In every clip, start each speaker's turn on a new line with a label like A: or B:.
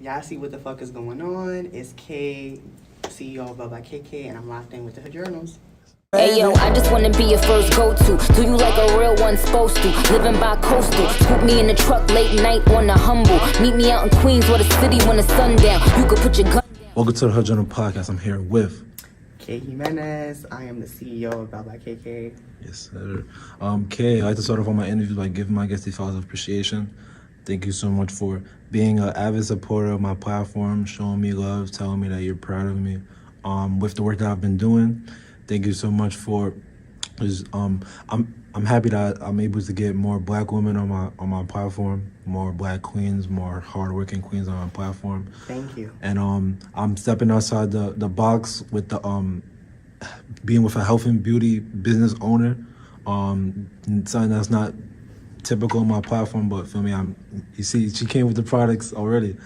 A: Y'all see what the fuck is going on? It's K, CEO of BelleBy KaeKae, and I'm locked in with the Journals.
B: Hey yo, I just wanna be your first go-to. Do you like a real one supposed to? Living by coastal. Scoop me in the truck late night on the humble. Meet me out in Queens or the city when the sun down. You could put your gun down.
C: Welcome to the Her Journal Podcast. I'm here with
A: K Jimenez. I am the CEO of BelleBy KaeKae.
C: Yes, sir. Kay, I like to start off on my interviews by giving my guests these flowers of appreciation. Thank you so much for being an avid supporter of my platform, showing me love, telling me that you're proud of me with the work that I've been doing. Thank you so much for. I'm happy that I'm able to get more Black women on my platform, more Black queens, more hardworking queens on my platform.
A: Thank you.
C: And I'm stepping outside the box with the being with a health and beauty business owner. Something that's not typical on my platform, but feel me, you see, she came with the products already.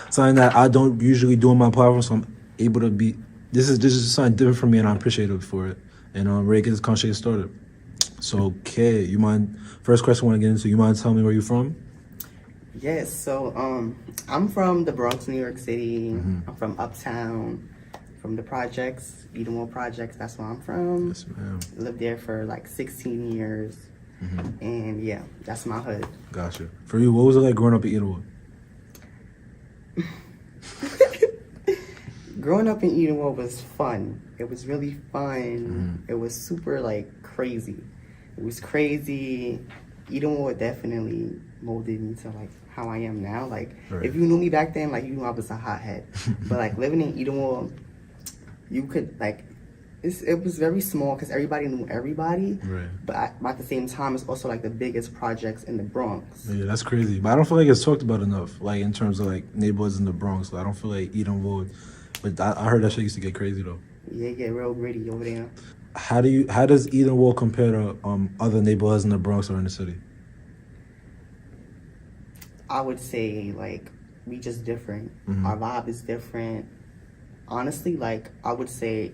C: Something that I don't usually do on my platform, so I'm able to be. This is something different for me, and I'm appreciative for it. And I'm ready to get this conversation started. So, Kay, you mind? First question I want to get into. You mind telling me where you're from?
A: Yes. So, I'm from the Bronx, New York City.
C: Mm-hmm.
A: I'm from Uptown, from the projects, Edenwald projects. That's where I'm from.
C: Yes, ma'am.
A: Lived there for like 16 years.
C: Mm-hmm.
A: And yeah, that's my hood.
C: Gotcha. For you, what was it like growing up in Edenwald?
A: Growing up in Edenwald was fun. It was really fun.
C: Mm-hmm.
A: It was super like crazy. It was crazy. Edenwald definitely molded me to like how I am now. Like
C: right.
A: If you knew me back then, like you knew I was a hothead. But like living in Edenwald, you could like it was very small because everybody knew everybody.
C: Right. But
A: at the same time, it's also like the biggest projects in the Bronx.
C: Yeah, that's crazy. But I don't feel like it's talked about enough. Like in terms of like neighborhoods in the Bronx. I don't feel like Edenwald. But I heard that shit used to get crazy though.
A: Yeah, it get real gritty over there.
C: How does Edenwald compare to other neighborhoods in the Bronx or in the city?
A: I would say like we just different.
C: Mm-hmm.
A: Our vibe is different. Honestly, like I would say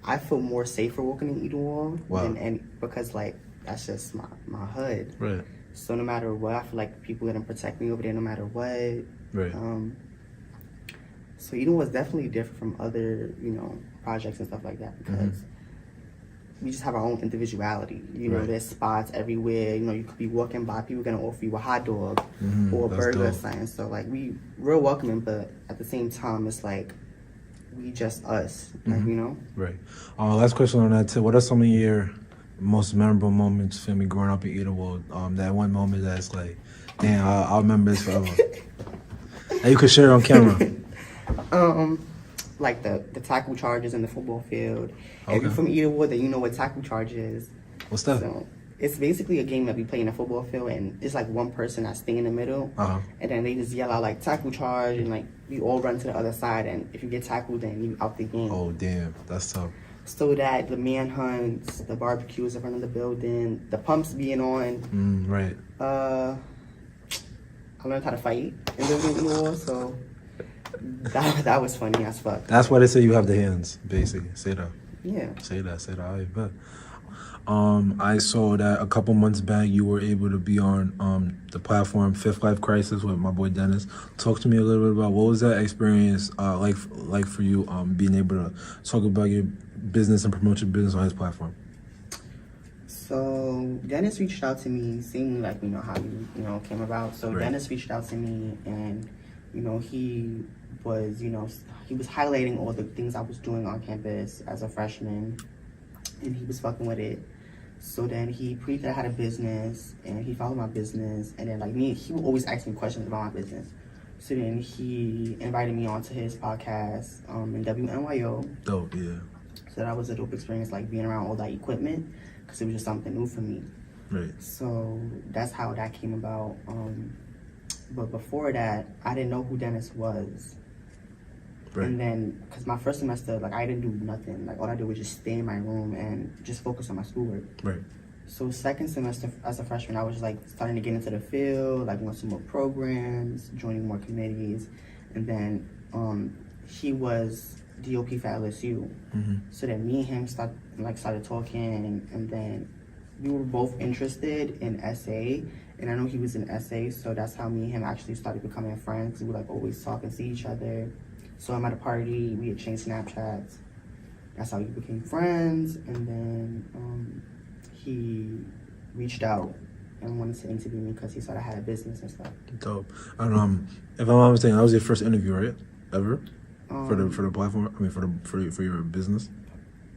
A: I feel more safer walking in Edenwald because like that's just my hood.
C: Right.
A: So no matter what, I feel like people are gonna protect me over there no matter what.
C: Right.
A: So Edenwald is definitely different from other, projects and stuff like that because we just have our own individuality.
C: Right.
A: There's spots everywhere. You could be walking by, people are gonna offer you a hot dog or a
C: That's
A: burger or
C: dope.
A: something. So like we real welcoming, but at the same time, it's like we just us.
C: Right. Last question on that too. What are some of your most memorable moments, feel me, growing up in Edenwald? That one moment that's like, damn, I'll remember this forever. And you could share it on camera.
A: Like the tackle charges in the football field.
C: Okay.
A: If you're from Edenwald, then you know what tackle charge is.
C: What's that?
A: So it's basically a game that we play in a football field, and it's like one person that's staying in the middle, and then they just yell out like tackle charge, and like we all run to the other side, and if you get tackled, then you out the game.
C: Oh damn, that's tough.
A: So that the manhunts, the barbecues in front of the building, the pumps being on.
C: Right.
A: I learned how to fight in the war, so that was funny as fuck.
C: That's why they say you have the hands, basically. Say that.
A: Yeah.
C: Say that. I bet. I saw that a couple months back you were able to be on the platform Fifth Life Crisis with my boy Dennis. Talk to me a little bit about what was that experience like for you being able to talk about your business and promote your business on his platform.
A: So Dennis reached out to me, seeing like how you came about. So
C: right.
A: Dennis reached out to me, and he was he was highlighting all the things I was doing on campus as a freshman, and he was fucking with it. So then he pre that I had a business, and he followed my business, and then he would always ask me questions about my business. So then he invited me onto his podcast in WNYO.
C: Dope, yeah.
A: So that was a dope experience, like being around all that equipment, because it was just something new for me.
C: Right.
A: So that's how that came about. But before that, I didn't know who Dennis was.
C: Right.
A: And then, because my first semester, I didn't do nothing. All I did was just stay in my room and just focus on my schoolwork.
C: Right.
A: So second semester, as a freshman, I was starting to get into the field, going to more programs, joining more committees. And then he was DOP for LSU. So then me and him started talking, and then we were both interested in SA, And I know he was in SA, so that's how me and him actually started becoming friends. We would like always talk and see each other. So I'm at a party, we exchanged Snapchats. That's how we became friends. And then he reached out and wanted to interview me because he saw I had a business and stuff.
C: Dope. And if I'm not mistaken, that was your first interview, right? Ever? For the platform? I mean, for your business?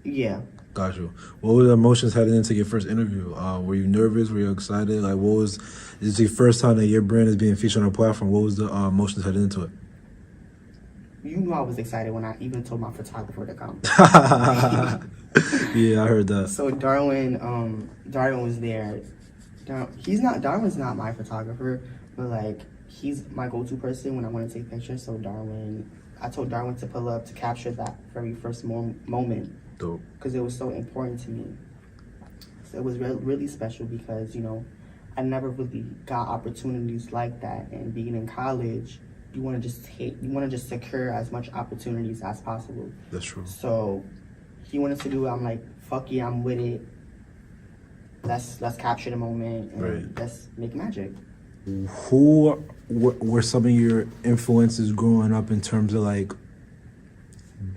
A: Yeah.
C: Got you. What were the emotions heading into your first interview? Were you nervous? Were you excited? Like, this is the first time that your brand is being featured on a platform. What was the emotions heading into it?
A: You know I was excited when I even told my photographer to come.
C: Yeah, I heard that.
A: So Darwin was there. Darwin's not my photographer, but like he's my go-to person when I want to take pictures. So I told Darwin to pull up to capture that very first moment.
C: Dope.
A: Because it was so important to me. So it was really special because, I never really got opportunities like that. And being in college, you want to just secure as much opportunities as possible.
C: That's true.
A: So he wanted to do it. I'm like, fuck yeah, I'm with it. Let's capture the moment and let's make magic.
C: Who were some of your influences growing up in terms of like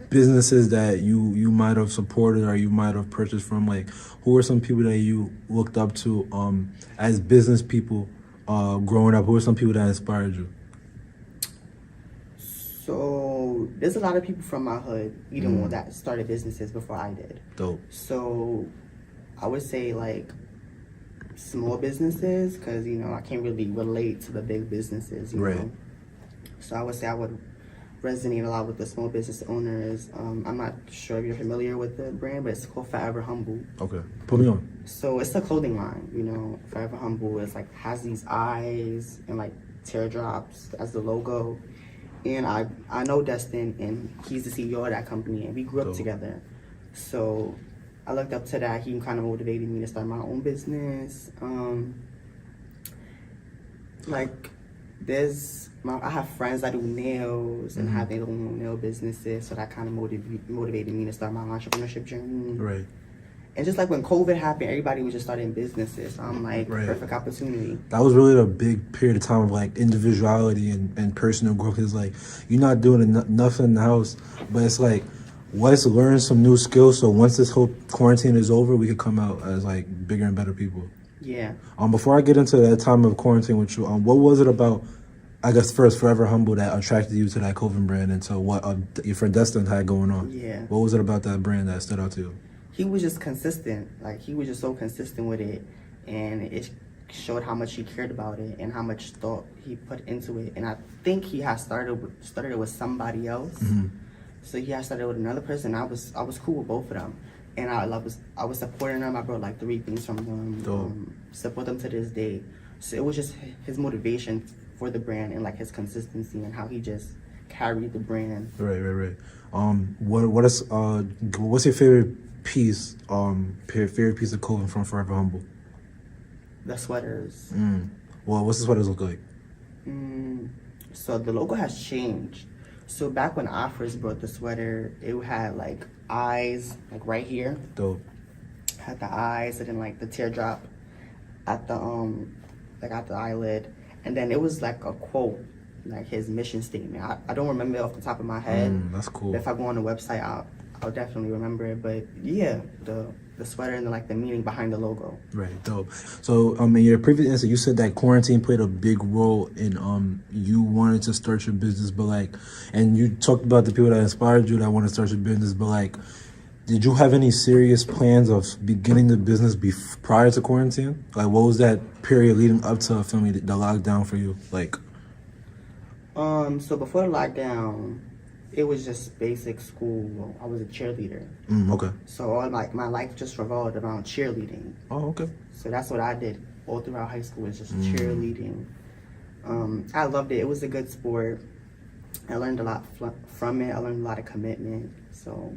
C: businesses that you might have supported or you might have purchased from? Like, who are some people that you looked up to as business people growing up? Who are some people that inspired you?
A: So there's a lot of people from my hood, Edenwald, that started businesses before I did.
C: Dope.
A: So I would say like small businesses because, I can't really relate to the big businesses, you know. So I would say I would resonate a lot with the small business owners. I'm not sure if you're familiar with the brand, but it's called Forever Humble.
C: Okay, put me on.
A: So it's a clothing line, Forever Humble is like has these eyes and like teardrops as the logo. And I know Destin, and he's the CEO of that company, and we grew up together. So I looked up to that. He kind of motivated me to start my own business. I have friends that do nails and have their own nail businesses, so that kind of motivated me to start my entrepreneurship journey.
C: Right.
A: And just like when COVID happened, everybody was just starting businesses. So I'm like, perfect opportunity.
C: That was really a big period of time of like individuality and personal growth. It's like you're not doing nothing in the house, but it's like let's learn some new skills. So once this whole quarantine is over, we could come out as like bigger and better people.
A: Yeah.
C: Before I get into that time of quarantine with you, what was it about, I guess first, Forever Humble that attracted you to that clothing brand and to what your friend Destin had going on?
A: Yeah.
C: What was it about that brand that stood out to you?
A: He was just consistent. Like, he was just so consistent with it. And it showed how much he cared about it and how much thought he put into it. And I think he had started it with somebody else. Mm-hmm. So he had started with another person. I was cool with both of them. And I was supporting them. I brought like 3 things from them. Support them to this day. So it was just his motivation for the brand and like his consistency and how he just carried the brand.
C: Right. What's your favorite piece? Favorite piece of clothing from Forever Humble?
A: The sweaters.
C: Well, what's the sweaters look like?
A: So the logo has changed. So back when I first brought the sweater, it had like eyes, like right here.
C: Dope. Had
A: the eyes and then like the teardrop at the like at the eyelid, and then it was like a quote, like his mission statement. I don't remember it off the top of my head.
C: That's cool.
A: But if I go on the website, I'll definitely remember it. But yeah, the sweater and like the meaning behind the logo. Right,
C: dope. So in your previous answer, you said that quarantine played a big role in you wanting to start your business, but like, and you talked about the people that inspired you that want to start your business, but like, did you have any serious plans of beginning the business prior to quarantine? Like, what was that period leading up to filming the lockdown for you? Like,
A: so before the lockdown, it was just basic school. I was a cheerleader.
C: Okay.
A: So all my life just revolved around cheerleading.
C: Oh, okay.
A: So that's what I did all throughout high school, was just cheerleading. I loved it. It was a good sport. I learned a lot from it. I learned a lot of commitment. So,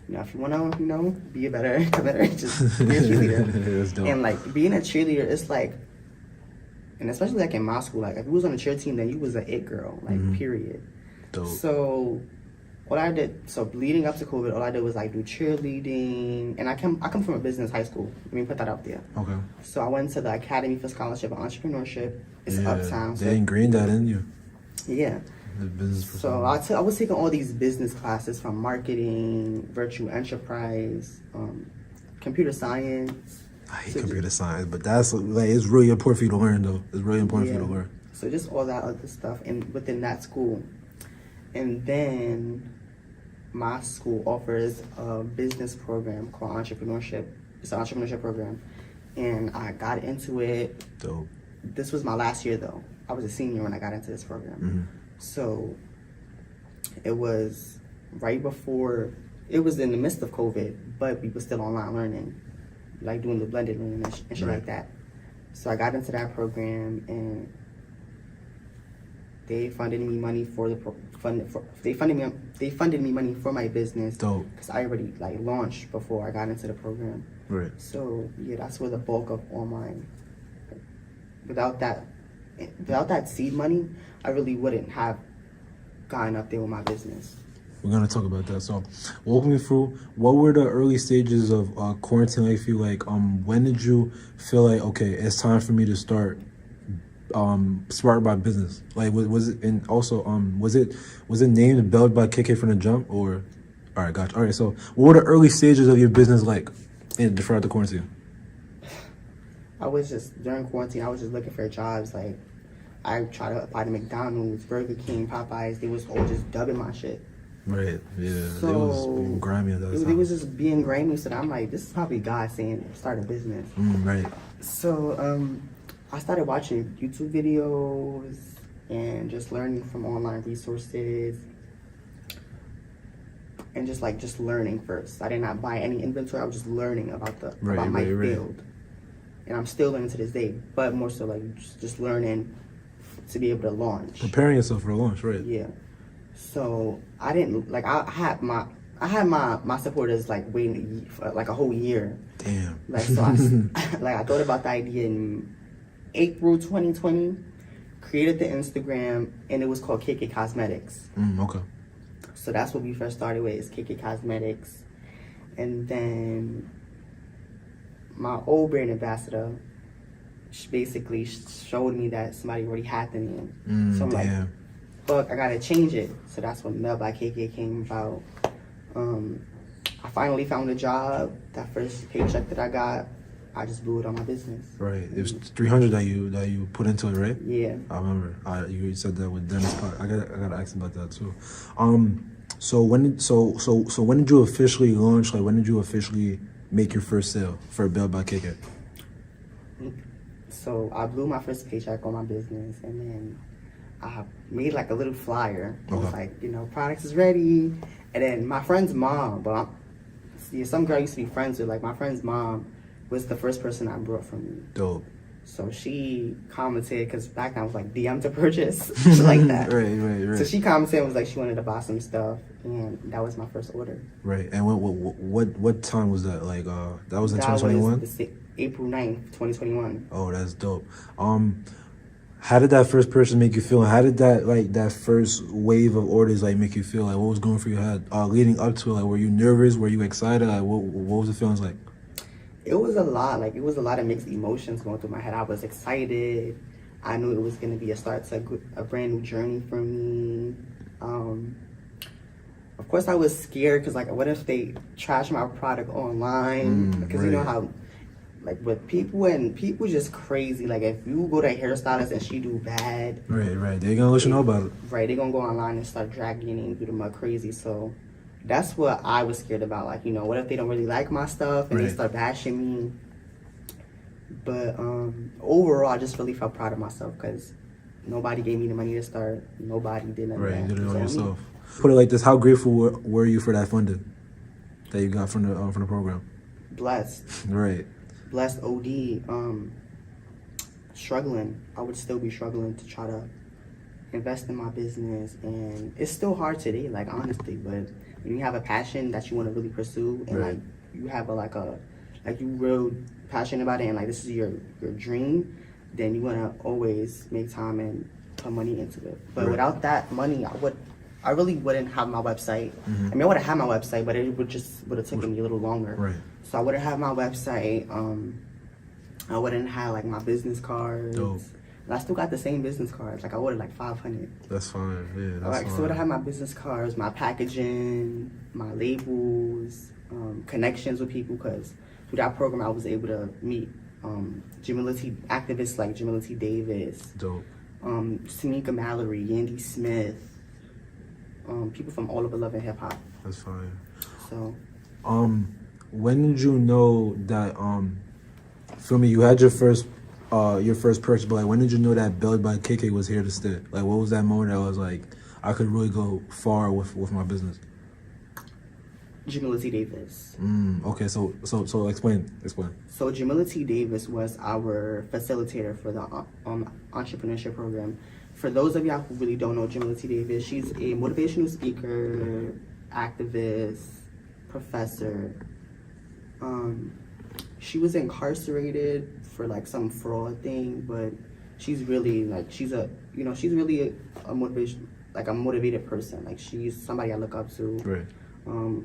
A: if you want to, be a better, just be a cheerleader.
C: That's dope.
A: And like being a cheerleader, it's like, and especially like in my school, like if you was on a cheer team, then you was an it girl, like period.
C: Dope.
A: So all I did, so leading up to COVID, all I did was like do cheerleading, and I come from a business high school. Let me put that out there.
C: Okay.
A: So I went to the Academy for Scholarship and Entrepreneurship. It's uptown.
C: They ingrained that in you.
A: Yeah.
C: The business.
A: So I was taking all these business classes from marketing, virtual enterprise, computer science.
C: I hate computer science, but that's like it's really important for you to learn though. It's really important for you to learn.
A: So just all that other stuff and within that school. And then my school offers a business program called entrepreneurship. It's an entrepreneurship program. And I got into it.
C: Dope.
A: This was my last year though. I was a senior when I got into this program.
C: Mm-hmm.
A: So it was right before, it was in the midst of COVID, but we were still online learning, like doing the blended learning and shit like that. So I got into that program, and they funded me money for they funded me money for my business.
C: Dope.
A: Because I already like launched before I got into the program.
C: Right.
A: So yeah, that's where the bulk of all mine. Without that seed money, I really wouldn't have gotten up there with my business.
C: We're gonna talk about that. So, walk me through what were the early stages of quarantine like for you? Like, when did you feel like okay, it's time for me to start my business? Like, was it, and also was it named BelleBy KaeKae from the jump, or? All right, gotcha. All right, so what were the early stages of your business like throughout the quarantine?
A: I was just, during quarantine, I was just looking for jobs. Like, I tried to apply to McDonald's, Burger King, Popeyes. They was all just dubbing my shit.
C: Right, yeah.
A: So,
C: it was grimy at that time.
A: It was just being grimy, so I'm like, this is probably God saying start a business.
C: Right.
A: So, I started watching YouTube videos and just learning from online resources. And just learning first. I did not buy any inventory. I was just learning about my field. And I'm still learning to this day, but more so like just learning to be able to launch.
C: Preparing yourself for a launch, right?
A: Yeah. So I didn't like I had my supporters like waiting for like a whole year.
C: Damn.
A: Like so I I thought about the idea in April 2020, created the Instagram, and it was called KaeKae Cosmetics.
C: Okay.
A: So that's what we first started with, is KaeKae Cosmetics. And then my old brand ambassador basically showed me that somebody already had the name. So I'm like, fuck, I gotta change it. So that's when BelleBy KaeKae came about. I finally found a job. That first paycheck that I got, I just blew it on my business.
C: Right. It was 300 that you put into it, right?
A: Yeah.
C: I remember. You said that with Dennis. I gotta ask about that too. So when did you officially launch? Like, when did you officially make your first sale for BelleBy KaeKae?
A: So I blew my first paycheck on my business, and then I made like a little flyer. It was like, products is ready. And then my friend's mom, some girl I used to be friends with, like my friend's mom was the first person I brought from me.
C: Dope.
A: So she commented, because back then I was like, DM to purchase, shit like that.
C: Right.
A: So she commented and was like, she wanted to buy some stuff, and that was my first order.
C: Right. And what time was that? Like, that was in 2021?
A: That was April 9th, 2021.
C: Oh, that's dope. How did that first person make you feel? How did that first wave of orders make you feel? Like, what was going through your head leading up to it? Like, were you nervous? Were you excited? Like, what was the feelings like?
A: It was a lot. Like, it was a lot of mixed emotions going through my head. I was excited. I knew it was going to be a start to a brand new journey for me. Of course, I was scared because, like, what if they trash my product online? Because you know how, like, with people just crazy. Like, if you go to a hairstylist and she do bad.
C: Right. They're going to let you know about it.
A: Right. They're going to go online and start dragging your name and do the mud crazy. So that's what I was scared about. Like, what if they don't really like my stuff and they start bashing me? But overall, I just really felt proud of myself because nobody gave me the money to start. Nobody did nothing.
C: Right, you did it all yourself. Put it like this: how grateful were you for that funding that you got from the program?
A: Blessed.
C: Right.
A: Blessed OD. Struggling. I would still be struggling to try to invest in my business, and it's still hard today. Like, honestly, but when you have a passion that you want to really pursue, and like you have you real passionate about it, and like this is your dream, then you want to always make time and put money into it. But without that money, I really wouldn't have my website. I mean, I would have had my website, but it would have taken me a little longer.
C: Right.
A: So I would have had my website. I wouldn't have like my business cards.
C: Dope.
A: And I still got the same business cards. Like I ordered like 500.
C: That's fine. Yeah, that's
A: Like,
C: fine.
A: so I would have had my business cards, my packaging, my labels, connections with people, because through that program I was able to meet Jamila activists like Jamila Davis,
C: Dope.
A: Tamika Mallory, Yandy Smith, people from all over love and hip hop.
C: That's fine.
A: So,
C: when did you know that feel me, you had your first purchase, but like when did you know that BelleBy KaeKae was here to stay? Like what was that moment that was like I could really go far with my business?
A: Jamila Davis.
C: Okay, so explain.
A: So Jamila Davis was our facilitator for the entrepreneurship program. For those of y'all who really don't know Jamila Davis, she's a motivational speaker, activist, professor. She was incarcerated for like some fraud thing, but she's really like she's really a motivated person. Like she's somebody I look up to.
C: Right.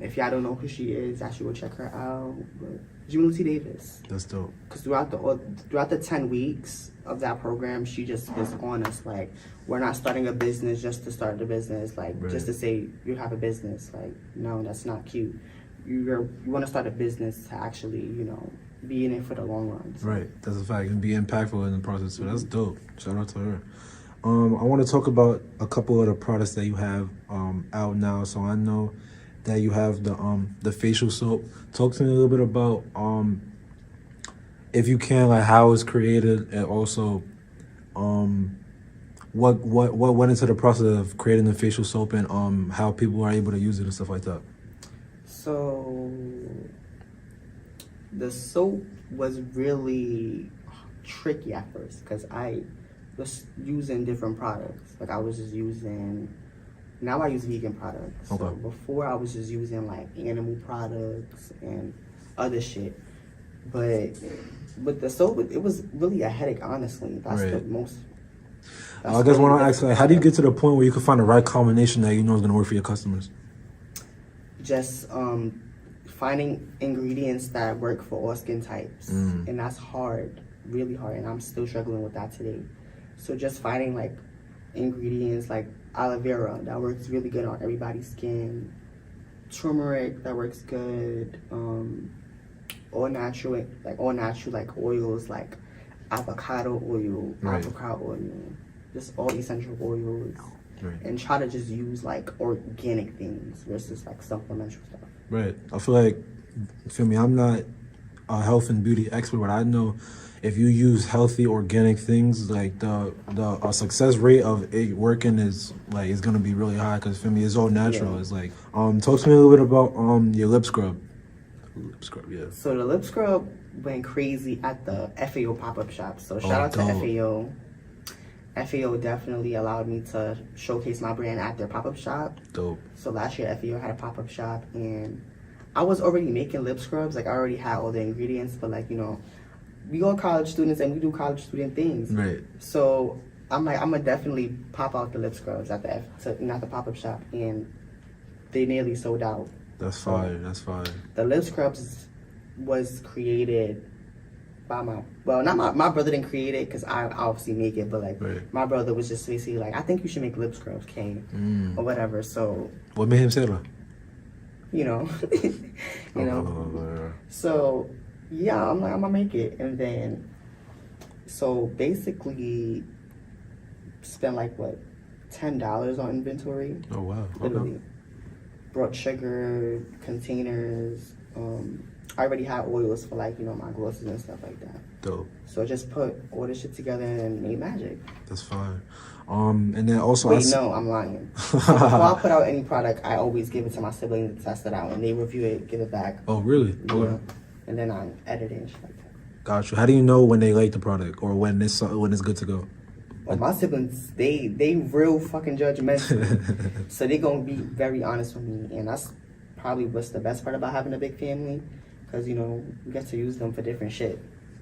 A: If y'all don't know who she is, actually go check her out. But Jamila Davis.
C: That's dope.
A: Because throughout the 10 weeks of that program, she just was on us like, we're not starting a business just to start the business, like just to say you have a business. Like, no, that's not cute. You want to start a business to actually, be in it for the long run. So.
C: Right, that's a fact, and be impactful in the process too. That's dope. Shout out to her. I want to talk about a couple of the products that you have out now. So I know that you have the facial soap. Talk to me a little bit about if you can, like how it's created, and also what went into the process of creating the facial soap, and how people are able to use it and stuff like that.
A: So the soap was really tricky at first because I was using different products. Like I was just using, now I use vegan products.
C: Okay.
A: So before I was just using like animal products and other shit. But with the soap, it was really a headache, honestly. That's the most.
C: I just want to ask, like, how do you get to the point where you can find the right combination that you know is going to work for your customers?
A: Just finding ingredients that work for all skin types. And that's hard, really hard, and I'm still struggling with that today. So just finding like ingredients like aloe vera that works really good on everybody's skin, turmeric that works good, all natural like oils like avocado oil, apricot oil, just all essential oils. And try to just use like organic things versus like supplemental stuff. Right.
C: I feel like, I'm not a health and beauty expert, but I know if you use healthy organic things, like the success rate of it working is like it's gonna be really high because it's all natural. It's like talk to me a little bit about your lip scrub.
A: So the lip scrub went crazy at the FAO pop-up shop. So shout out to FAO. FAO definitely allowed me to showcase my brand at their pop-up shop.
C: Dope.
A: So last year FAO had a pop-up shop and I was already making lip scrubs. Like I already had all the ingredients, but like, we all college students and we do college student things.
C: Right.
A: So I'm like, I'm gonna definitely pop out the lip scrubs at the pop-up shop, and they nearly sold out.
C: That's fire. That's fire.
A: The lip scrubs was created by my brother didn't create it because I obviously make it, but like my brother was just basically like, I think you should make lip scrubs, Kay, or whatever. So
C: what made him say that?
A: So yeah, I'm like, I'm gonna make it, and then so basically spent like what $10 on inventory.
C: Oh wow!
A: Literally.
C: Okay.
A: Brought sugar, containers. I already had oils for like, my glosses and stuff like that.
C: Dope.
A: So I just put all this shit together and made magic.
C: That's fine. And then also
A: no, I'm lying. So before I put out any product, I always give it to my siblings to test it out. When they review it, give it back.
C: Oh, really?
A: Yeah. And then I edit it and shit like that.
C: Got you. How do you know when they like the product or when it's good to go?
A: Well, my siblings, they real fucking judgmental. So they gonna be very honest with me, and that's probably what's the best part about having a big family, because we get to use them for different shit.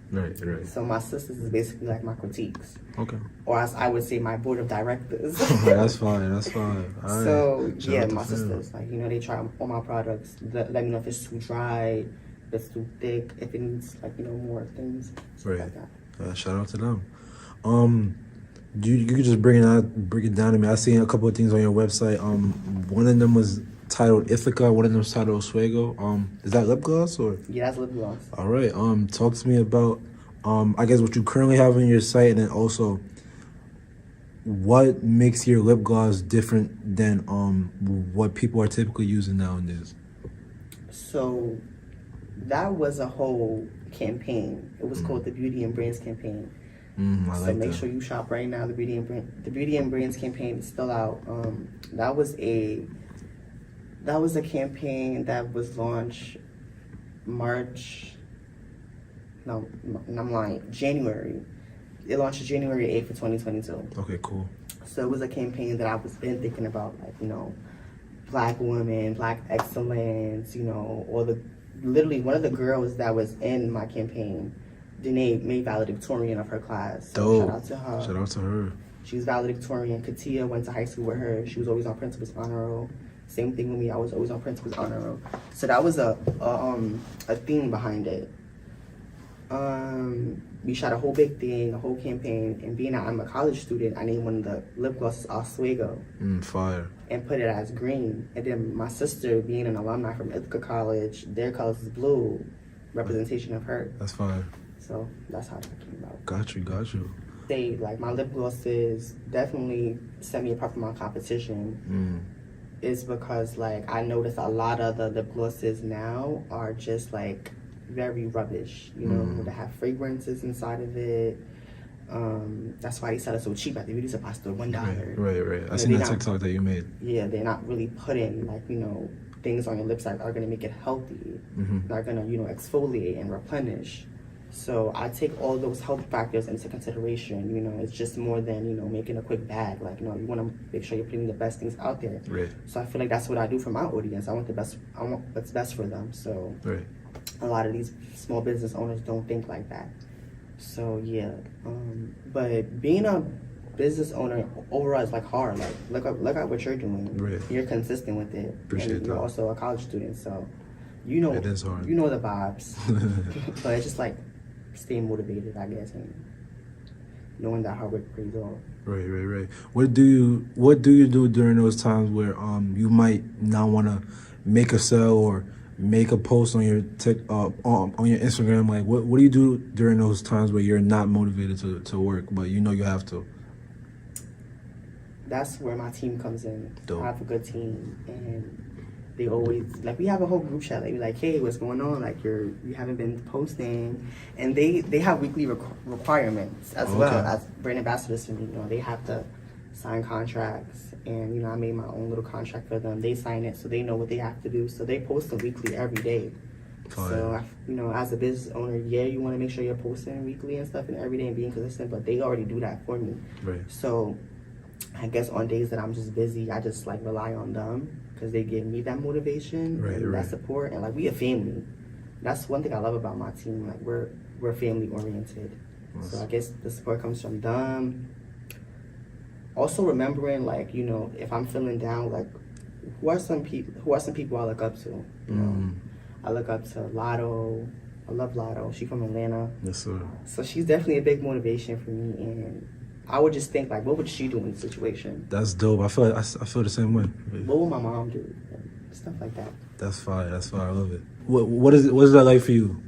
C: Right, right.
A: So my sisters is basically like my critiques.
C: Okay.
A: Or as I would say, my board of directors.
C: That's fine. That's fine. All right.
A: So
C: Shout
A: yeah,
C: out to
A: my
C: fam.
A: sisters, like, you know, they try all my products. Let me know if it's too dry, if it's too thick, if it needs, like, you know, more things.
C: Right.
A: Like that.
C: Shout out to them. You could just bring it down to me. I seen a couple of things on your website. One of them was titled Ithaca. One of them was titled Oswego. Is that lip gloss or?
A: Yeah, that's lip gloss.
C: All right. Talk to me about I guess what you currently have on your site, and then also what makes your lip gloss different than what people are typically using nowadays.
A: So that was a whole campaign. It was called the Beauty and Brands campaign.
C: I
A: So
C: like
A: make
C: that.
A: sure you shop right now. The Beauty and Brands campaign is still out. That was a campaign that was launched January. It launched January 8th for 2022.
C: Okay, cool.
A: So it was a campaign that I was been thinking about, like, you know, Black women, Black excellence, you know, literally one of the girls that was in my campaign, Danae, made valedictorian of her class. So
C: Dope.
A: shout out to her.
C: Shout out to her.
A: She was valedictorian. Katia went to high school with her. She was always on principal's honor roll. Same thing with me. I was always on principal's honor roll. So that was a theme behind it. We shot a whole big thing, a whole campaign, and being that I'm a college student, I named one of the lip glosses Oswego.
C: Fire.
A: And put it as green. And then my sister, being an alumni from Ithaca College, their colors is blue, representation of her.
C: That's fire.
A: So that's how that came about.
C: Got you.
A: Say, like, my lip glosses definitely set me apart from my competition. Is because, like, I noticed a lot of the lip glosses now are just, like, very rubbish, you know, they have fragrances inside of it. That's why they sell it so cheap at the beauty supply store, $1.
C: Right. I seen that TikTok that you made.
A: Yeah, they're not really putting, like, you know, things on your lips that are gonna make it healthy. They're gonna, you know, exfoliate and replenish. So I take all those health factors into consideration. You know, it's just more than, you know, making a quick bag. Like, you know, you want to make sure you're putting the best things out there.
C: Right.
A: So I feel like that's what I do for my audience. I want what's best for them. So
C: Right.
A: a lot of these small business owners don't think like that. So yeah, but being a business owner overall is like hard. Like, look at what you're doing.
C: Right.
A: You're consistent with it.
C: Appreciate
A: and you're
C: that.
A: also a college student, so you know
C: It is hard.
A: You know the vibes. But it's just like staying motivated, I guess, and knowing that hard work pays off.
C: Right. What do you do during those times where you might not want to make a sale or make a post on your on your Instagram? Like, what do you do during those times where you're not motivated to work, but you know you have to?
A: That's where my team comes in.
C: Dope.
A: I have a good team, and they always, like, we have a whole group chat. They be like, hey, what's going on? Like, you haven't been posting. And they have weekly requirements as well as brand ambassadors for me. You know, they have to sign contracts, and, you know, I made my own little contract for them. They sign it, so they know what they have to do. So they post weekly every day.
C: Fine.
A: So, you know, as a business owner, yeah, you want to make sure you're posting weekly and stuff and every day and being consistent, but they already do that for me.
C: Right.
A: So I guess on days that I'm just busy, I just, like, rely on them because they give me that motivation and that support. And, like, we a family. That's one thing I love about my team. Like, we're family oriented. So I guess the support comes from them. Also remembering, like, you know, if I'm feeling down, like, who are some people I look up to? You know, I look up to Lotto. I love Lotto. She's from Atlanta.
C: Yes, sir.
A: So she's definitely a big motivation for me, and I would just think, like, what would she do in the situation?
C: That's dope. I feel the same way.
A: What would my mom do? Stuff like that.
C: That's fire. I love it. What is that like for you?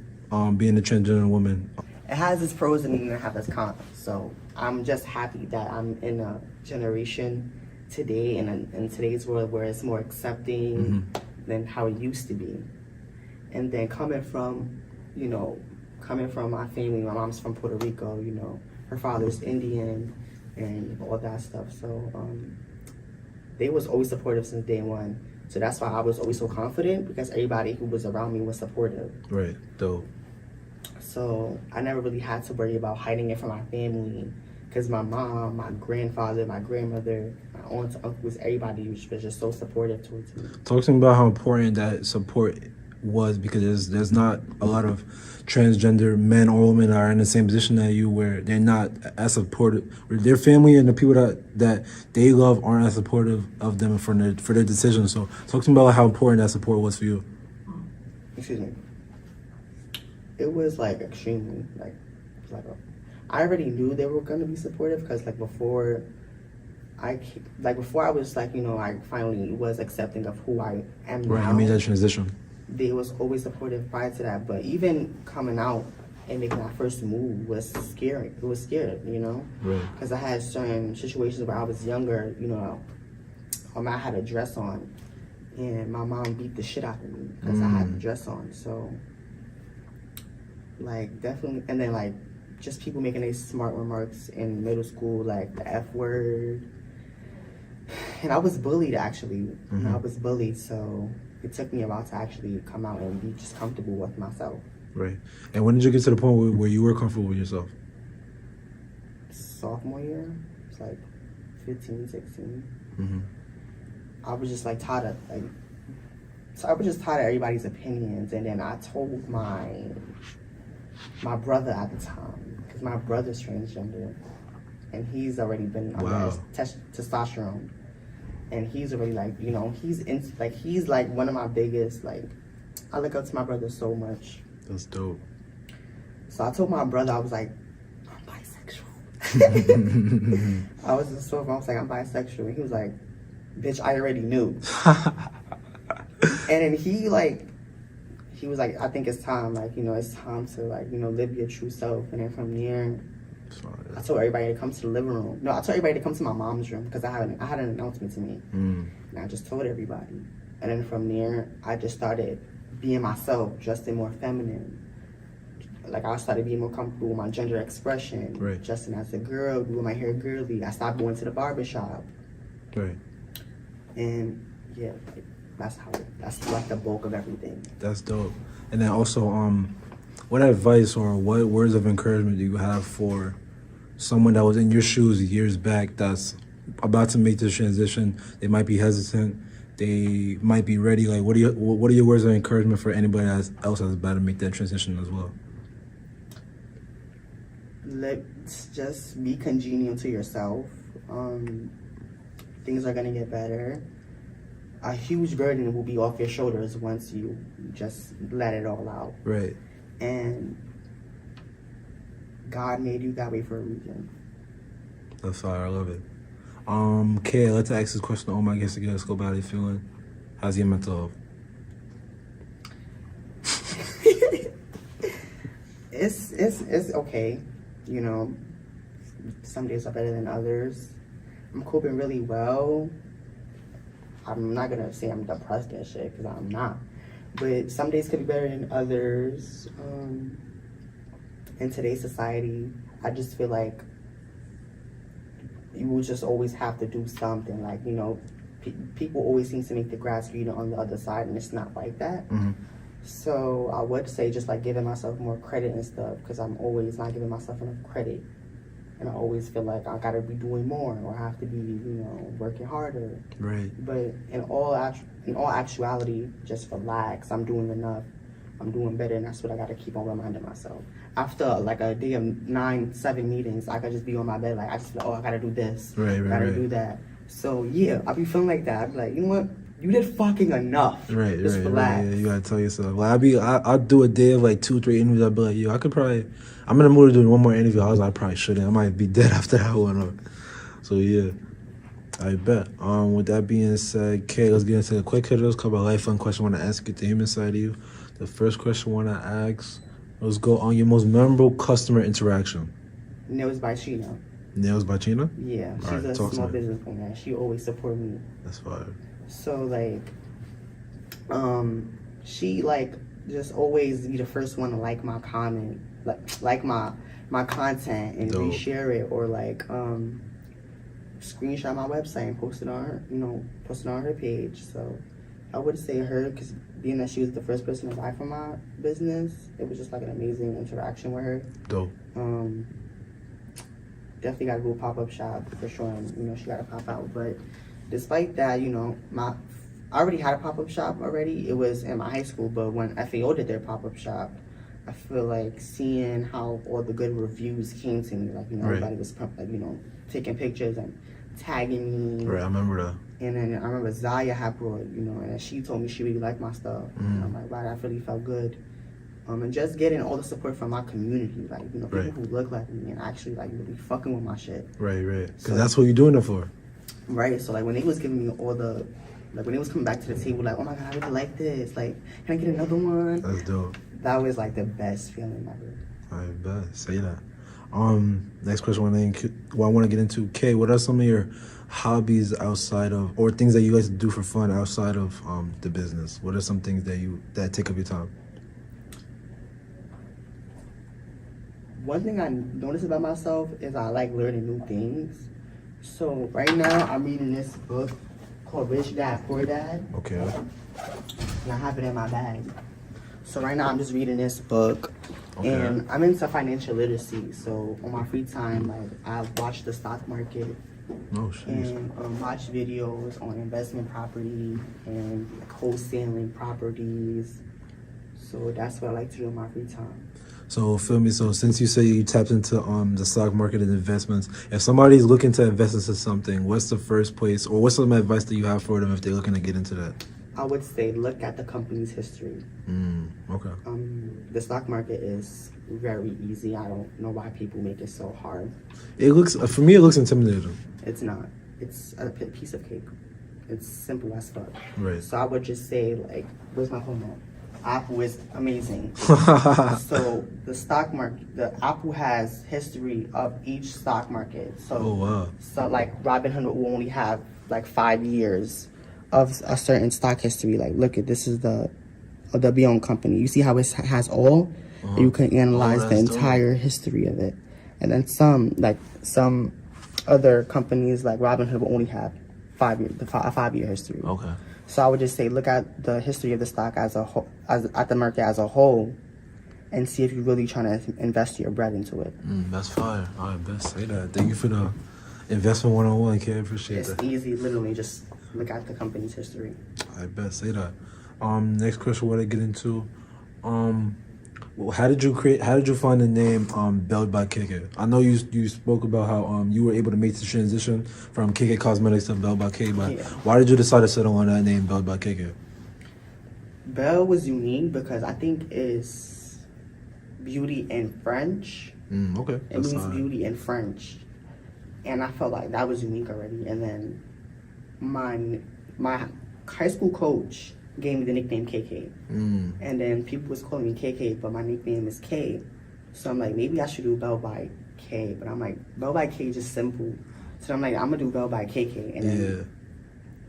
C: Being a transgender woman.
A: It has its pros and it has its cons. So I'm just happy that I'm in a generation today and in today's world where it's more accepting than how it used to be. And then coming from my family, my mom's from Puerto Rico, you know, her father's Indian and all that stuff. So they was always supportive since day one. So that's why I was always so confident, because everybody who was around me was supportive.
C: Right. Dope.
A: So I never really had to worry about hiding it from my family, because my mom, my grandfather, my grandmother, my aunts, uncles, everybody was just so supportive towards me.
C: Talk to me about how important that support was, because there's not a lot of transgender men or women are in the same position that you, where they're not as supportive, where their family and the people that they love aren't as supportive of them for their decisions. So talk to me about how important that support was for you.
A: Excuse me. It was like extremely I already knew they were gonna be supportive, because before I was I finally was accepting of who I am now.
C: Right, you made that transition.
A: They was always supportive prior to that, but even coming out and making that first move was scary. It was scary,
C: Right.
A: Because I had certain situations where I was younger, I had a dress on, and my mom beat the shit out of me because I had the dress on. So, definitely, and then just people making these smart remarks in middle school, like the F word. And I was bullied, actually. I was bullied, so it took me a while to actually come out and be just comfortable with myself.
C: Right. And when did you get to the point where you were comfortable with yourself?
A: Sophomore year, it's 15, 16.
C: Mm-hmm.
A: I was just tired of everybody's opinions, and then I told my brother at the time, because my brother's transgender, and he's already been on testosterone, and he's already he's one of my biggest, I look up to my brother so much.
C: That's dope.
A: So I told my brother, I was like, I'm bisexual. I was in the store, I was like, I'm bisexual, and he was like, bitch, I already knew. And then he was like, I think it's time, it's time to live your true self. And then from there, I told everybody to come to the living room. No, I told everybody to come to my mom's room, because I had an announcement to me. And I just told everybody. And then from there, I just started being myself, dressing more feminine. I started being more comfortable with my gender expression,
C: right.
A: Dressing as a girl, doing my hair girly. I stopped going to the barbershop.
C: Right.
A: And yeah, that's the bulk of everything.
C: That's dope. And then also, what advice or what words of encouragement do you have for someone that was in your shoes years back that's about to make this transition? They might be hesitant. They might be ready. What are your words of encouragement for anybody else that's about to make that transition as well?
A: Let's just be congenial to yourself. Things are gonna get better. A huge burden will be off your shoulders once you just let it all out.
C: Right.
A: And God made you that way for a reason.
C: That's fire. I love it. Kay, let's ask this question to all my guests again. Let's go about it feeling. How's your mental health?
A: It's okay. Some days are better than others. I'm coping really well. I'm not gonna say I'm depressed and shit, because I'm not. But some days could be better than others. In today's society, I just feel like you will just always have to do something. People always seem to make the grass greener on the other side, and it's not like that.
C: Mm-hmm.
A: So I would say just giving myself more credit and stuff, because I'm always not giving myself enough credit. And I always feel like I gotta be doing more, or I have to be, working harder.
C: Right.
A: But in all actuality, just relax. I'm doing enough. I'm doing better, and that's what I gotta keep on reminding myself. After a day of 9-7 meetings, I could just be on my bed, I just feel, I gotta do this.
C: Right.
A: Gotta do that. So yeah, I'll be feeling like that. I'll be like, you know what? You did fucking enough.
C: Right.
A: Just relax.
C: Yeah, you gotta tell yourself. I'll do a day of 2-3 interviews. I'll be like, yo, I could probably. I'm in the mood of doing one more interview. I probably shouldn't. I might be dead after that one. So yeah, I bet. With that being said, Kay, let's get into the quick hitters. Couple of life fun questions I want to ask you, the human side of you. The first question I want to ask. Let's go on your most memorable customer interaction.
A: Nails by Sheena.
C: Nails by China?
A: Yeah, she's a small business woman. She always support me.
C: That's fire.
A: So she just always be the first one to like my comment, like my content and
C: Dope.
A: reshare it, or screenshot my website and post it on her, post it on her page. So I would say her, because being that she was the first person to buy from my business, it was just an amazing interaction with her.
C: Dope.
A: Definitely got to do a pop-up shop for sure, and she got to pop out. But despite that, I already had a pop-up shop already. It was in my high school, but when FAO did their pop-up shop, I feel like seeing how all the good reviews came to me, like, you know, everybody was, like, you know, taking pictures and tagging me.
C: Right, I remember that.
A: And then I remember Zaya had brought, you know, and she told me she really liked my stuff. And I'm like, wow, that really felt good. And just getting all the support from my community, like, you know, people who look like me and actually, like, really fucking with my shit.
C: Right. Because that's what you're doing it for.
A: Right. So, like, when they was giving me all the, like, when they was coming back to the table, like, oh my God, I really like this. Like, can I get another one?
C: That's dope.
A: That was, like, the best feeling ever.
C: I bet. Say that. Next question I want to get into. Kay, what are some of your hobbies outside of, or things that you guys do for fun outside of the business? What are some things that take up your time?
A: One thing I notice about myself is I like learning new things. So right now I'm reading this book called Rich Dad, Poor Dad.
C: Okay.
A: And I have it in my bag. So right now I'm just reading this book. And I'm into financial literacy. So on my free time, like, I watch the stock market. And watch videos on investment property and like, wholesaling properties. So that's what I like to do in my free time.
C: So feel me. So since you say you tapped into the stock market and investments, if somebody's looking to invest into something, what's the first place, or what's some advice that you have for them if they're looking to get into that?
A: I would say look at the company's history.
C: Okay.
A: The stock market is very easy. I don't know why people make it so hard.
C: It looks, for me, it looks intimidating.
A: It's not. It's a piece of cake. It's simple as fuck.
C: Right.
A: So I would just say, like, where's my phone at? Apple is amazing. So the stock market, the Apple has history of each stock market. So, So like Robinhood will only have like 5 years of a certain stock history. Like, look at this is the Beyond company. You see how it has all? You can analyze the entire history of it. And then some other companies like Robinhood will only have 5 years, a 5-year history.
C: Okay.
A: So I would just say look at the history of the stock as a whole, at the market as a whole, and see if you're really trying to invest your bread into it.
C: That's fire. I best say that. Thank you for the investment 101, Kay. I appreciate that.
A: It's easy, literally just look at the company's history.
C: I best say that. Next question, what I get into, how did you find the name BelleBy KaeKae? I know you spoke about how you were able to make the transition from KaeKae Cosmetics to BelleBy KaeKae, but why did you decide to settle on that name, BelleBy KaeKae?
A: Belle was unique because I think it's beauty in French.
C: Okay.
A: It means beauty in French. And I felt like that was unique already. And then my high school coach gave me the nickname KaeKae. And then people was calling me KaeKae, but my nickname is K. So I'm like, maybe I should do BelleBy K. But I'm like, BelleBy K is just simple. So I'm like, I'm gonna do BelleBy KaeKae. And then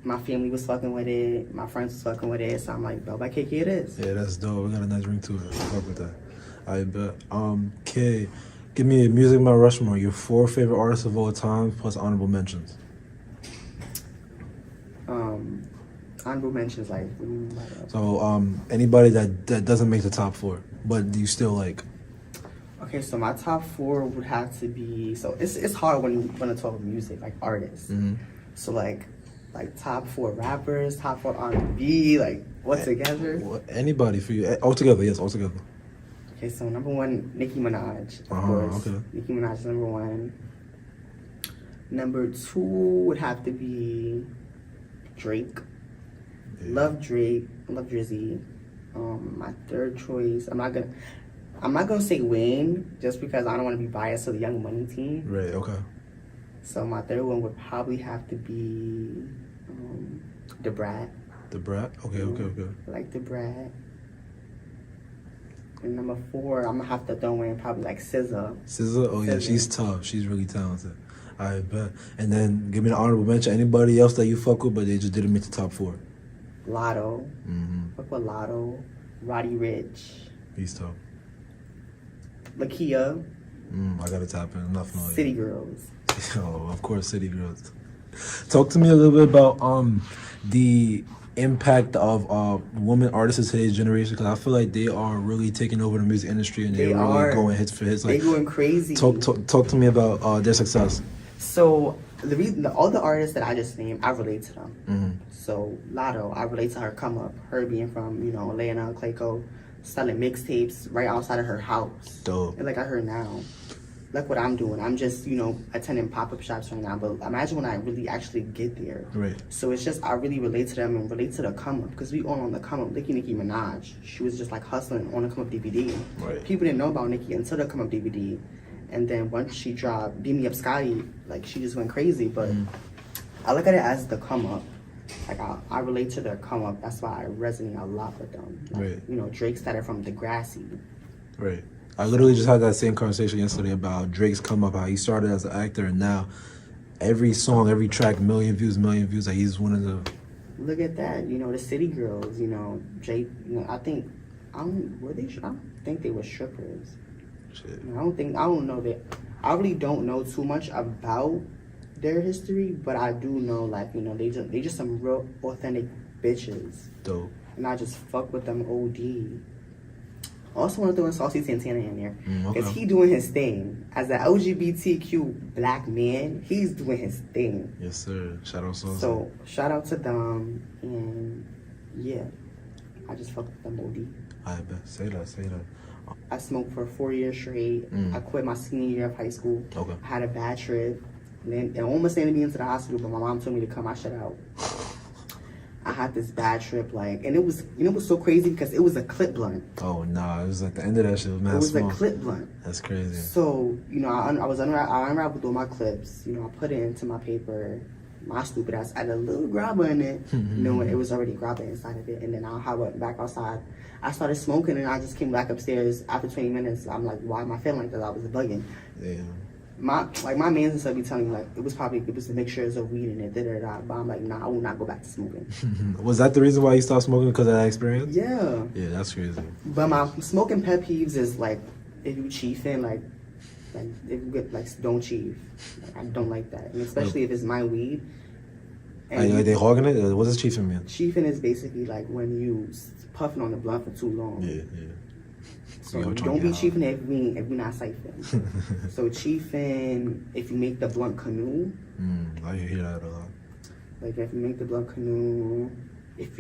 A: my family was fucking with it, my friends was fucking with it, so I'm like, BelleBy KaeKae it is.
C: Yeah, that's dope. We got a nice ring to it. Fuck with that. I bet. Kay, give me a Music Mount Rushmore, your 4 favorite artists of all time, plus honorable mentions.
A: Honorable mentions, like, what do you mean by that?
C: So, anybody that doesn't make the top 4, but you still like.
A: Okay, so my top 4 would have to be, so it's hard when you want to talk music, like artists. So like top 4 rappers, top 4 R&B, like what together?
C: Anybody for you? All together, yes, all together.
A: Okay, so number 1, Nicki Minaj, of course.
C: Okay.
A: Nicki Minaj is number 1. Number 2 would have to be Drake. Love Drake, love Drizzy. My third choice, I'm not gonna say Wayne just because I don't want to be biased to the Young Money team.
C: Right. Okay.
A: So my third one would probably have to be Da Brat.
C: Da Brat. Okay.
A: I like Da Brat. And number 4, I'm gonna have to throw in probably like SZA.
C: SZA. Oh yeah, she's tough. She's really talented. I bet. And then give me an honorable mention. Anybody else that you fuck with, but they just didn't make the top 4.
A: Lotto. Fuck with Lotto. Roddy Rich.
C: He's tough.
A: Lakia.
C: I gotta tap in. Enough noise.
A: City Girls.
C: Oh, of course, City Girls. Talk to me a little bit about the impact of women artists in today's generation, because I feel like they are really taking over the music industry and they're really going hits for hits. Like,
A: they're going crazy.
C: Talk to me about their success.
A: So all the artists that I just named, I relate to them.
C: Mm-hmm.
A: So Lotto, I relate to her come up, her being from, you know, Atlanta, Clayco, selling mixtapes right outside of her house.
C: Dope.
A: And like I heard now, look what I'm doing. I'm just, you know, attending pop-up shops right now. But imagine when I really actually get there.
C: Right.
A: So it's just, I really relate to them and relate to the come up. Because we all on the come up. Nicki Minaj, she was just like hustling on the come up DVD.
C: Right.
A: People didn't know about Nicki until the come up DVD. And then once she dropped Beam Me Up Scotty, like she just went crazy. But I look at it as the come up. Like I relate to their come up. That's why I resonate a lot with them. Like,
C: Right.
A: You know, Drake started from Degrassi.
C: Right. I literally just had that same conversation yesterday about Drake's come up, how he started as an actor, and now every song, every track, million views. Like he's one of the.
A: Look at that. You know, the City Girls. You know, Jake. You know, I don't think they were strippers.
C: Shit.
A: I don't know that. I really don't know too much about their history, but I do know, like, you know, they just some real authentic bitches.
C: Dope.
A: And I just fuck with them OD. I also want to throw in Saucy Santana in there. Because he doing his thing. As an LGBTQ black man, he's doing his thing.
C: Yes, sir. Shout out Saucy.
A: So, shout out to them. And, yeah. I just fuck with them OD.
C: I bet. Say that.
A: I smoked for 4 years straight. I quit my senior year of high school.
C: Okay.
A: I had a bad trip. And then it almost landed me into the hospital, but my mom told me to cut my shit out. I had this bad trip, like, and it was, you know, it was so crazy because it was a clip blunt.
C: Oh, nah. It was like the end of that shit was mad
A: It was
C: small.
A: a clip blunt.
C: That's crazy.
A: So, you know, I unraveled all my clips. You know, I put it into my paper. My stupid ass added a little grabber in it, knowing it was already grabber inside of it. And then I went back outside. I started smoking, and I just came back upstairs after 20 minutes. I'm like, why am I feeling like that? I was bugging.
C: Yeah.
A: My mans and stuff be telling me, like, it was the mixtures of weed in it, da-da-da. But I'm like, nah, I will not go back to smoking.
C: Was that the reason why you stopped smoking, because of that experience?
A: Yeah.
C: Yeah, that's crazy.
A: But my smoking pet peeves is, like, if you chiefing, like if you get, like, don't chief. Like, I don't like that. And especially if it's my weed.
C: And are they hogging it? What does chiefing mean?
A: Chiefing is basically, like, when you puffing on the blunt for too long.
C: Yeah.
A: So don't be chiefing if we not siphoning. So chiefing, if you make the blunt canoe.
C: I hear that a lot.
A: Like if you make the blunt canoe, if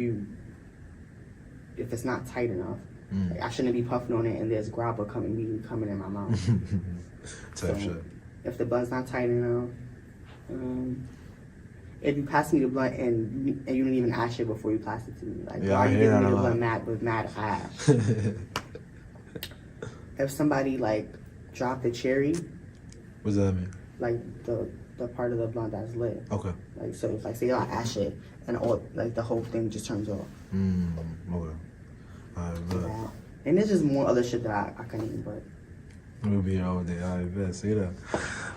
A: it's not tight enough, like I shouldn't be puffing on it and there's grabber coming in my mouth.
C: Type shit.
A: If the blunt's not tight enough, if you pass me the blunt and you didn't even ash it before you pass it to me, like why are you giving me the blunt with mad ash? If somebody like dropped a cherry,
C: what does that mean?
A: Like the part of the blunt that's lit.
C: Okay.
A: Like so, if like say I ash it and all like the whole thing just turns off.
C: Okay.
A: Yeah. And there's just more other shit that I can't even. But
C: we'll be here all day. I bet. Say that.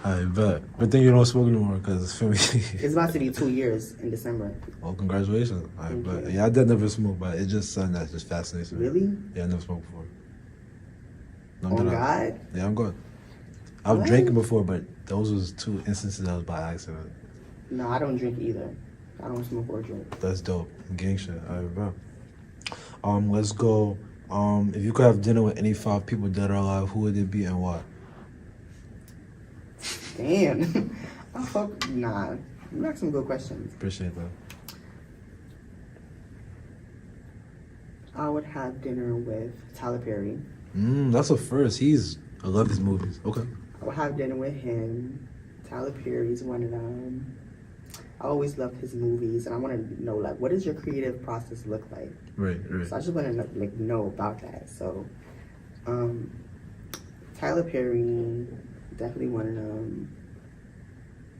C: I bet. But then you don't smoke anymore because for me.
A: It's about to be 2 years in December.
C: Oh, congratulations. I bet. Yeah, I did never smoke, but it's just something that just fascinates me.
A: Really?
C: Yeah, I never smoked before.
A: Oh God?
C: Yeah, I'm good. I've drinking before, but those was 2 instances that was by accident.
A: No, I don't drink either. I don't smoke or drink.
C: That's dope. Gang shit. I bet. Let's go. If you could have dinner with any 5 people dead or alive, who would it be and why?
A: Damn. Nah. You ask some good questions.
C: Appreciate that.
A: I would have dinner with Tyler Perry.
C: That's a first. I love his movies. Okay.
A: I would have dinner with him. Tyler Perry's one of them. I always loved his movies, and I want to know, like, what does your creative process look like?
C: Right.
A: So I just want to like know about that. So, Tyler Perry, definitely one of them.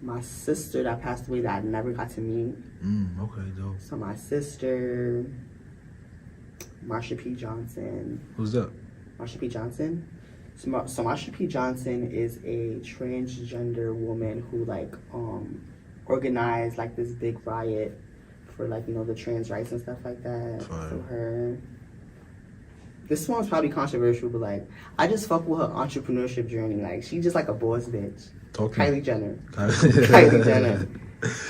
A: My sister that passed away that I never got to meet.
C: Okay, dope.
A: So my sister, Marsha P. Johnson.
C: Who's that?
A: Marsha P. Johnson. So Marsha P. Johnson is a transgender woman who organized like this big riot for the trans rights and stuff like that.
C: Fine.
A: For her. This one's probably controversial, but I just fuck with her entrepreneurship journey. She's just like a boss bitch. Kylie Jenner. Kylie Jenner.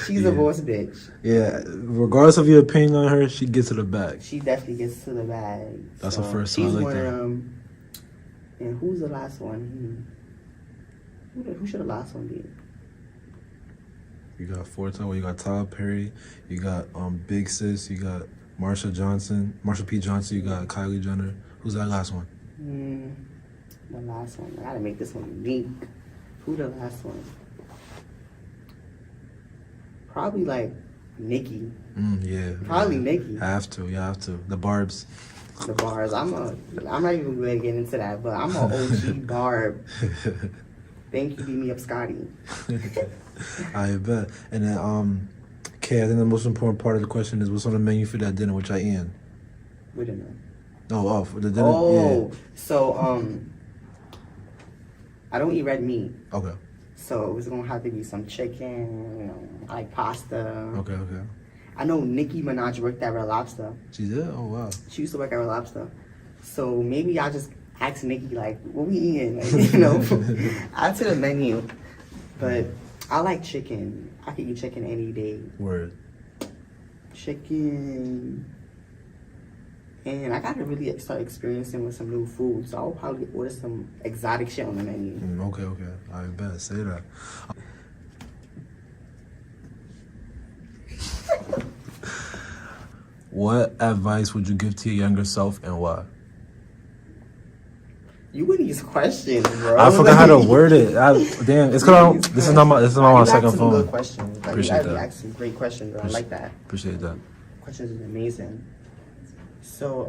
A: She's a boss bitch.
C: Yeah, regardless of your opinion on her, she gets to the bag.
A: She definitely gets to the bag.
C: That's her first
A: She's
C: one.
A: one of them. And who's the last one? Who should the last one be?
C: You got Forte. You got Tyler Perry. You got Big Sis. You got Marsha P. Johnson. You got Kylie Jenner. Who's that last one?
A: The last one. I gotta make this one unique. Who the last one? Probably like Nicki.
C: Yeah.
A: Probably Nicki.
C: You have to. The Barbs.
A: The bars. I'm not even going to get into that, but I'm an OG Barb. Thank you, beat me up, Scotty.
C: I bet. And then, Kay, I think the most important part of the question is what's on the menu for that dinner, which I eat.
A: What dinner?
C: Oh, for the dinner.
A: Oh,
C: yeah.
A: So I don't eat red meat.
C: Okay.
A: So it was gonna have to be some chicken, you know, like pasta.
C: Okay.
A: I know Nicki Minaj worked at Red Lobster.
C: She did? Oh, wow.
A: She used to work at Red Lobster. So maybe I just ask Nicki, like, what we eating? Like, you know, add to the menu. But I like chicken. I can eat chicken any day.
C: Word.
A: Chicken. And I gotta really start experiencing with some new food. So I'll probably order some exotic shit on the menu.
C: Okay. I bet. Say that. What advice would you give to your younger self and why?
A: You with these questions, bro.
C: I forgot how to word it. Damn, it's because this is not my second phone.
A: Good questions. Like,
C: Appreciate
A: you
C: that.
A: ask some great questions. I like that.
C: Appreciate that.
A: Questions is amazing. So,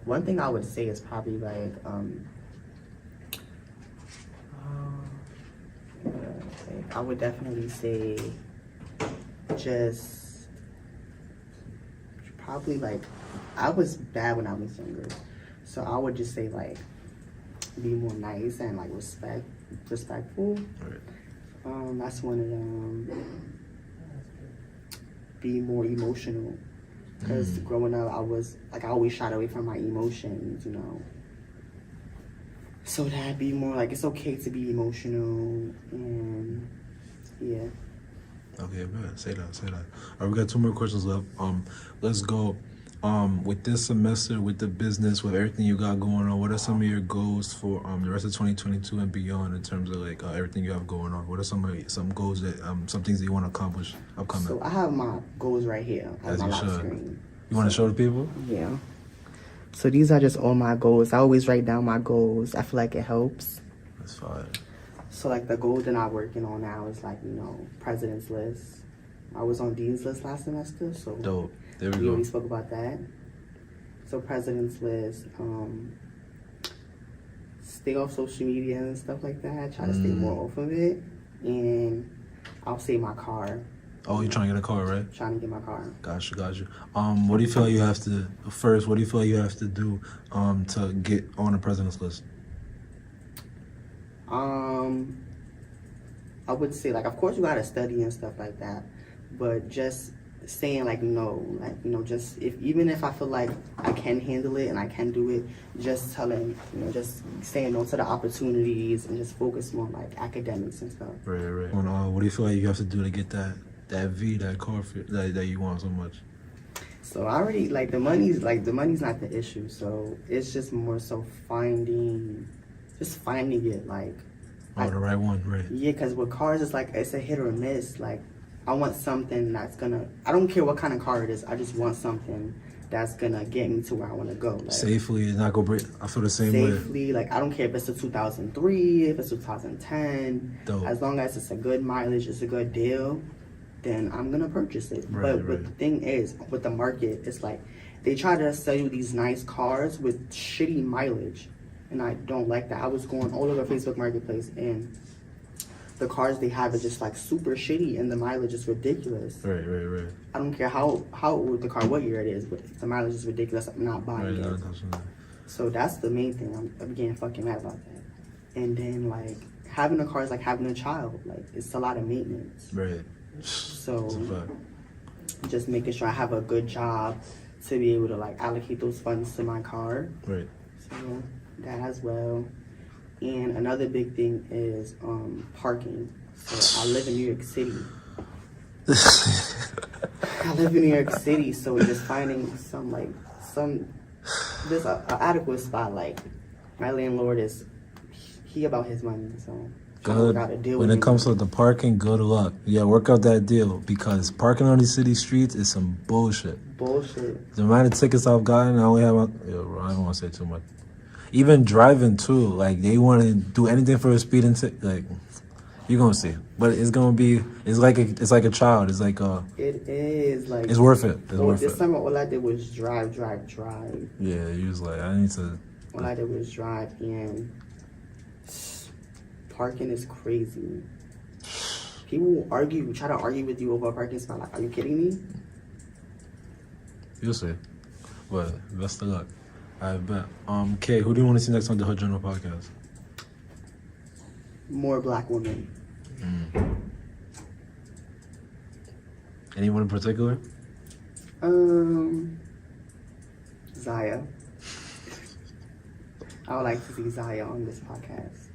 A: one thing I would say is probably like, I would definitely say just probably like, I was bad when I was younger, so I would just say like, be more nice and like respectful.
C: Right.
A: That's one of them. Be more emotional. Because growing up, I always shied away from my emotions, you know. So that'd be more like, it's okay to be emotional, and yeah.
C: Okay, man, say that. All right, we got 2 more questions left. Let's go. With this semester, with the business, with everything you got going on, what are some of your goals for the rest of 2022 and beyond in terms of like everything you have going on? What are some goals that some things that you want to accomplish upcoming?
A: So I have my goals right here on my lock screen.
C: You want to show the people?
A: Yeah. So these are just all my goals. I always write down my goals. I feel like it helps.
C: That's fine.
A: So like the goal that I'm working on now is like, you know, president's list. I was on dean's list last semester, so
C: dope. There we
A: we
C: go.
A: already spoke about that. So president's list, stay off social media and stuff like that. Try to stay more off of it, and I'll say my car.
C: Oh, you're trying to get a car, right?
A: Trying to get my car.
C: Got you. What do you feel like you have to do to get on the president's list?
A: I would say, like, of course you gotta study and stuff like that, but just saying like no, like, you know, just even if I feel like I can handle it and I can do it, just telling, you know, just saying no to the opportunities and just focus more on like academics and stuff.
C: Right. And, what do you feel like you have to do to get that car that you want so much?
A: So I already, like, the money's not the issue. So it's just more so finding it, like.
C: Oh, the right one, right.
A: Yeah, because with cars, it's like, it's a hit or miss. Like, I want something that's gonna, I don't care what kind of car it is, I just want something that's gonna get me to where I want to go. Like,
C: safely, and not go break. I feel the same way.
A: Safely, like, I don't care if it's a 2003, if it's 2010.
C: Dope.
A: As long as it's a good mileage, it's a good deal, then I'm gonna purchase it. But the thing is, with the market, it's like, they try to sell you these nice cars with shitty mileage. And I don't like that. I was going all over Facebook Marketplace, and the cars they have are just like super shitty, and the mileage is ridiculous.
C: Right.
A: I don't care how old the car, what year it is, but if the mileage is ridiculous, I'm not buying it. So that's the main thing. I'm getting fucking mad about that. And then, like, having a car is like having a child. Like, it's a lot of maintenance.
C: Right.
A: So just making sure I have a good job to be able to like allocate those funds to my car.
C: Right.
A: So that as well. And another big thing is parking. So I live in New York City. So just finding there's an adequate spot. Like, my landlord he about his money, so
C: Good. When it comes to the parking, good luck. Yeah, work out that deal because parking on these city streets is some bullshit. The amount of tickets I've gotten, I only have. I don't want to say too much. Even driving too, like they want to do anything for a speeding ticket. Like you're gonna see, but it's gonna be. It's like a child. It's like a.
A: It is like.
C: It's worth it. It's worth
A: this
C: it.
A: summer, all I did was drive.
C: Yeah, you was like, I need to.
A: All I did was drive, and parking is crazy. People try to argue with you over a parking spot. Like, are you kidding me?
C: You'll see. But best of luck. I bet. Kay, who do you want to see next on the Hood Journal podcast?
A: More black women.
C: Anyone in particular?
A: Zaya. I would like to see Zaya on this podcast.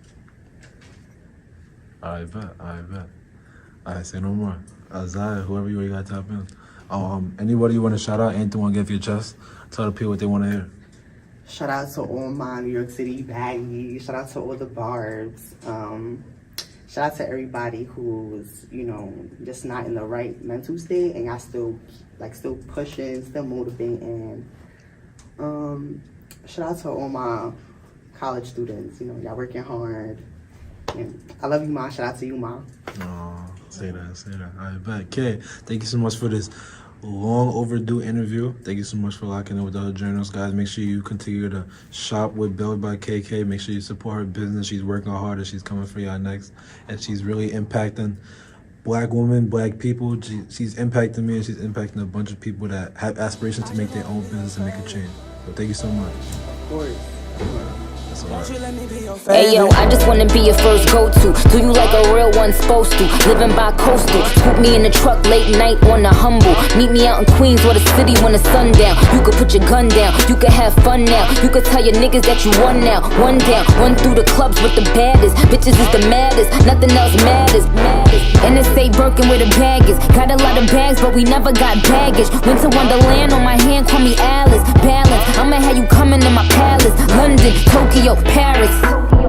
C: I bet. I say no more. Zaya, whoever you got to tap in. Anybody you want to shout out? Anything want to give your chest? Tell the people what they want to hear.
A: Shout out to all my New York City baggies. Shout out to all the barbs. Shout out to everybody who's, just not in the right mental state and y'all still pushing, still motivating. Shout out to all my college students. Y'all working hard. And I love you, Ma. Shout out to you, Ma.
C: Oh, say that. I bet. Kay, thank you so much for this long overdue interview. Thank you so much for locking in with the Hood Journals, guys. Make sure you continue to shop with BelleBy KaeKae. Make sure you support her business. She's working hard and she's coming for y'all next. And she's really impacting black women, black people. She's impacting me and she's impacting a bunch of people that have aspirations to make their own business and make a change. So thank you so much.
A: Of course.
B: Hey yo, I just wanna be your first go-to. Do you like a real one supposed to? Living by coastal. Scoop me in the truck late night on the humble. Meet me out in Queens or the city when the sun down. You could put your gun down, you could have fun now. You could tell your niggas that you won now. One down, run through the clubs with the baddest. Bitches is the maddest, nothing else matters. And it say Birkin where the bag is. Got a lot of bags, but we never got baggage. Winter Wonderland on my hand, call me Alice. Balance, I'ma have you coming to my palace. London, Tokyo, Paris.